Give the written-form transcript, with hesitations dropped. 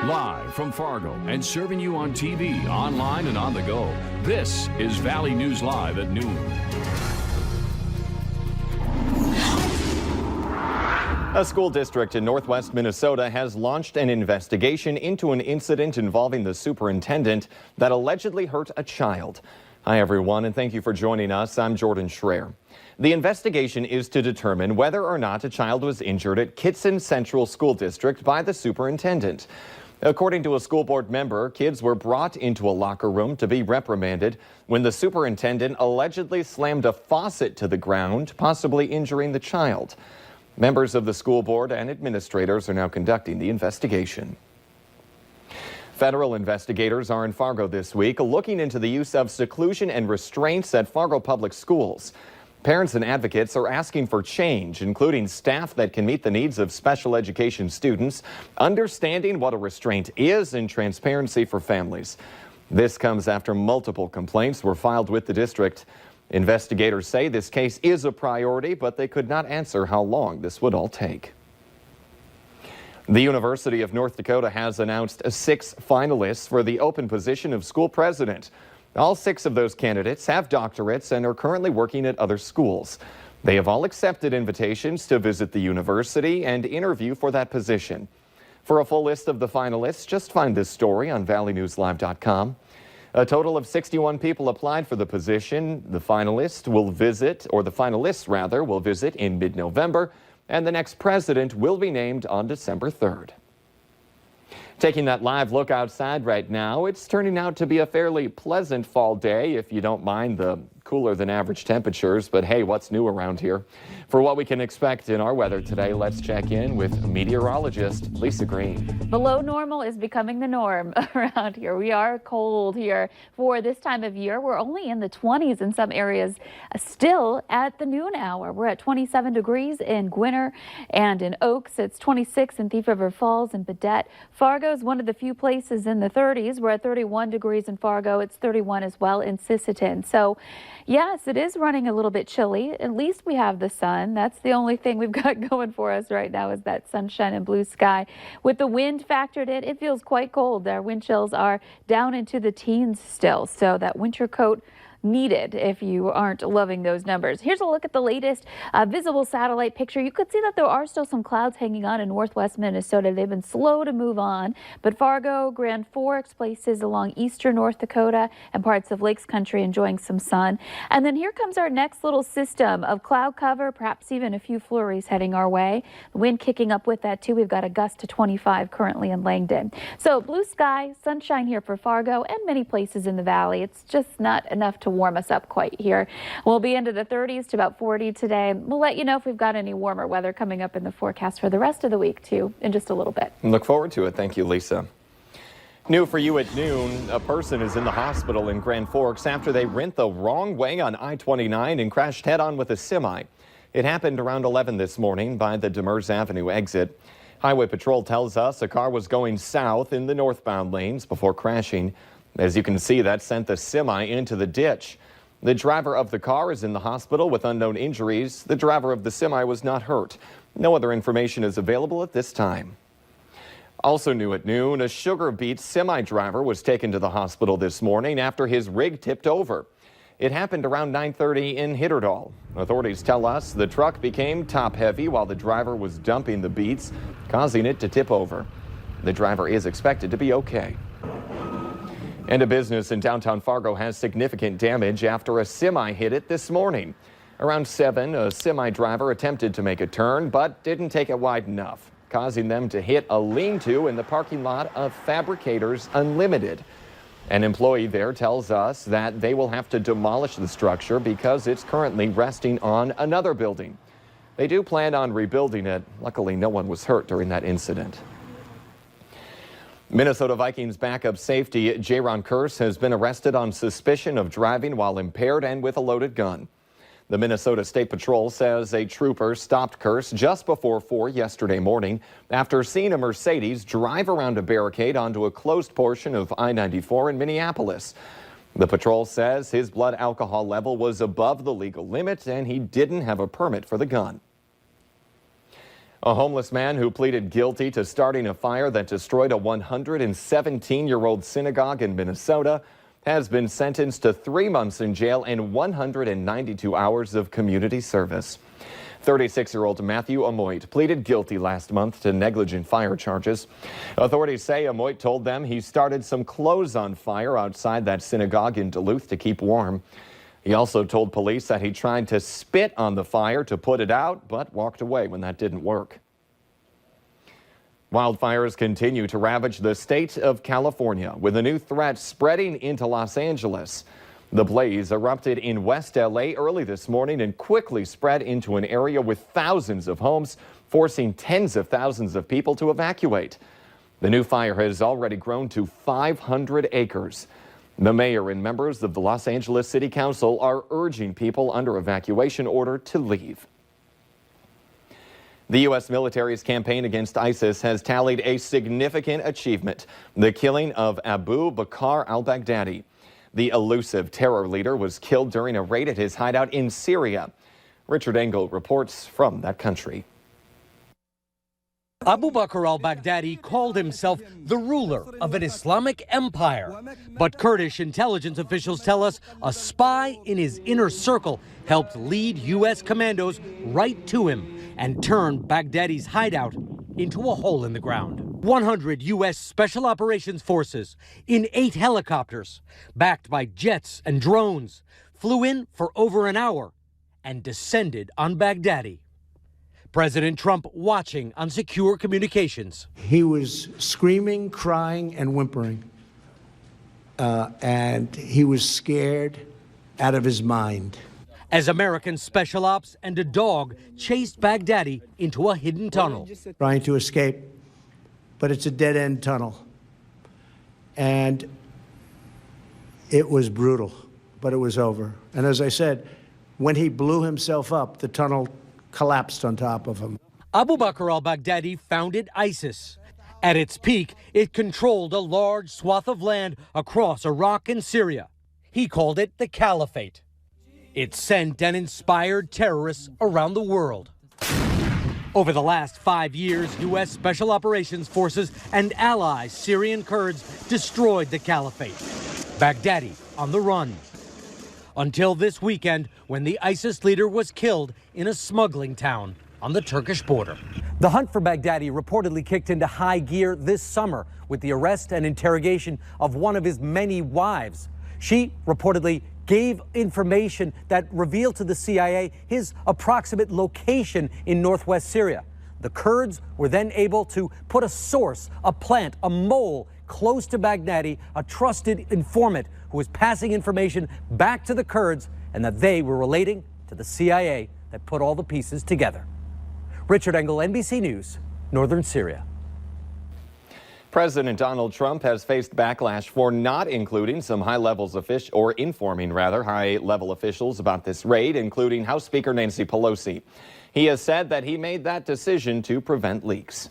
Live from Fargo and serving you on TV, online, and on the go, this is Valley News Live at noon. A school district in northwest Minnesota has launched an investigation into an incident involving the superintendent that allegedly hurt a child. Hi, everyone, and thank you for joining us. I'm Jordan Schreier. The investigation is to determine whether or not a child was injured at Kitson Central School District by the superintendent. According to a school board member, kids were brought into a locker room to be reprimanded when the superintendent allegedly slammed a faucet to the ground, possibly injuring the child. Members of the school board and administrators are now conducting the investigation. Federal investigators are in Fargo this week looking into the use of seclusion and restraints at Fargo public schools. Parents and advocates are asking for change, including staff that can meet the needs of special education students, understanding what a restraint is, and transparency for families. This comes after multiple complaints were filed with the district. Investigators say this case is a priority, but they could not answer how long this would all take. The University of North Dakota has announced 6 finalists for the open position of school president. All 6 of those candidates have doctorates and are currently working at other schools. They have all accepted invitations to visit the university and interview for that position. For a full list of the finalists, just find this story on valleynewslive.com. A total of 61 people applied for the position. The finalists will visit in mid-November, and the next president will be named on December 3rd. Taking that live look outside right now, it's turning out to be a fairly pleasant fall day if you don't mind the cooler than average temperatures. But hey, what's new around here? For what we can expect in our weather today, let's check in with meteorologist Lisa Green. Below normal is becoming the norm around here. We are cold here for this time of year. We're only in the 20s in some areas still at the noon hour. We're at 27 degrees in Gwinner and in Oaks. It's 26 in Thief River Falls and Badette. Fargo is one of the few places in the 30s. We're at 31 degrees in Fargo. It's 31 as well in Sisseton. So yes, it is running a little bit chilly. At least we have the sun. That's the only thing we've got going for us right now is that sunshine and blue sky. With the wind factored in, it feels quite cold. Our wind chills are down into the teens still. So that winter coat needed if you aren't loving those numbers. Here's a look at the latest visible satellite picture. You could see that there are still some clouds hanging on in northwest Minnesota. They've been slow to move on, but Fargo, Grand Forks, places along eastern North Dakota and parts of Lakes Country enjoying some sun. And then here comes our next little system of cloud cover, perhaps even a few flurries heading our way. The wind kicking up with that too. We've got a gust to 25 currently in Langdon. So blue sky, sunshine here for Fargo and many places in the valley. It's just not enough to warm us up quite here. We'll be into the 30s to about 40 today. We'll let you know if we've got any warmer weather coming up in the forecast for the rest of the week too in just a little bit. Look forward to it. Thank you, Lisa. New for you at noon, a person is in the hospital in Grand Forks after they went the wrong way on I-29 and crashed head-on with a semi. It happened around 11 this morning by the Demers Avenue exit. Highway Patrol tells us a car was going south in the northbound lanes before crashing. As you can see, that sent the semi into the ditch. The driver of the car is in the hospital with unknown injuries. The driver of the semi was not hurt. No other information is available at this time. Also new at noon, a Sugar Beet semi driver was taken to the hospital this morning after his rig tipped over. It happened around 9:30 in Hitterdal. Authorities tell us the truck became top heavy while the driver was dumping the beets, causing it to tip over. The driver is expected to be okay. And a business in downtown Fargo has significant damage after a semi hit it this morning. Around 7, a semi driver attempted to make a turn but didn't take it wide enough, causing them to hit a lean-to in the parking lot of Fabricators Unlimited. An employee there tells us that they will have to demolish the structure because it's currently resting on another building. They do plan on rebuilding it. Luckily, no one was hurt during that incident. Minnesota Vikings backup safety Jaron Kearse has been arrested on suspicion of driving while impaired and with a loaded gun. The Minnesota State Patrol says a trooper stopped Kearse just before 4 yesterday morning after seeing a Mercedes drive around a barricade onto a closed portion of I-94 in Minneapolis. The patrol says his blood alcohol level was above the legal limit and he didn't have a permit for the gun. A homeless man who pleaded guilty to starting a fire that destroyed a 117-year-old synagogue in Minnesota has been sentenced to 3 months in jail and 192 hours of community service. 36-year-old Matthew Amoit pleaded guilty last month to negligent fire charges. Authorities say Amoit told them he started some clothes on fire outside that synagogue in Duluth to keep warm. He also told police that he tried to spit on the fire to put it out, but walked away when that didn't work. Wildfires continue to ravage the state of California, with a new threat spreading into Los Angeles. The blaze erupted in West LA early this morning and quickly spread into an area with thousands of homes, forcing tens of thousands of people to evacuate. The new fire has already grown to 500 acres. The mayor and members of the Los Angeles City Council are urging people under evacuation order to leave. The U.S. military's campaign against ISIS has tallied a significant achievement: the killing of Abu Bakr al-Baghdadi. The elusive terror leader was killed during a raid at his hideout in Syria. Richard Engel reports from that country. Abu Bakr al-Baghdadi called himself the ruler of an Islamic empire. But Kurdish intelligence officials tell us a spy in his inner circle helped lead U.S. commandos right to him and turn Baghdadi's hideout into a hole in the ground. 100 U.S. Special Operations Forces in 8 helicopters, backed by jets and drones, flew in for over an hour and descended on Baghdadi. President Trump watching on secure communications. He was screaming, crying, and whimpering. And he was scared out of his mind. As American special ops and a dog chased Baghdadi into a hidden tunnel. Trying to escape, but it's a dead-end tunnel. And it was brutal, but it was over. And as I said, when he blew himself up, the tunnel collapsed on top of him. Abu Bakr al-Baghdadi founded ISIS. At its peak, it controlled a large swath of land across Iraq and Syria. He called it the Caliphate. It sent and inspired terrorists around the world. Over the last 5 years, U.S. Special Operations Forces and allies, Syrian Kurds, destroyed the Caliphate. Baghdadi on the run. Until this weekend, when the ISIS leader was killed in a smuggling town on the Turkish border. The hunt for Baghdadi reportedly kicked into high gear this summer with the arrest and interrogation of one of his many wives. She reportedly gave information that revealed to the CIA his approximate location in northwest Syria. The Kurds were then able to put a source, a plant, a mole close to Baghdadi, a trusted informant who was passing information back to the Kurds, and that they were relating to the CIA that put all the pieces together. Richard Engel, NBC News, Northern Syria. President Donald Trump has faced backlash for not including some informing high-level officials about this raid, including House Speaker Nancy Pelosi. He has said that he made that decision to prevent leaks.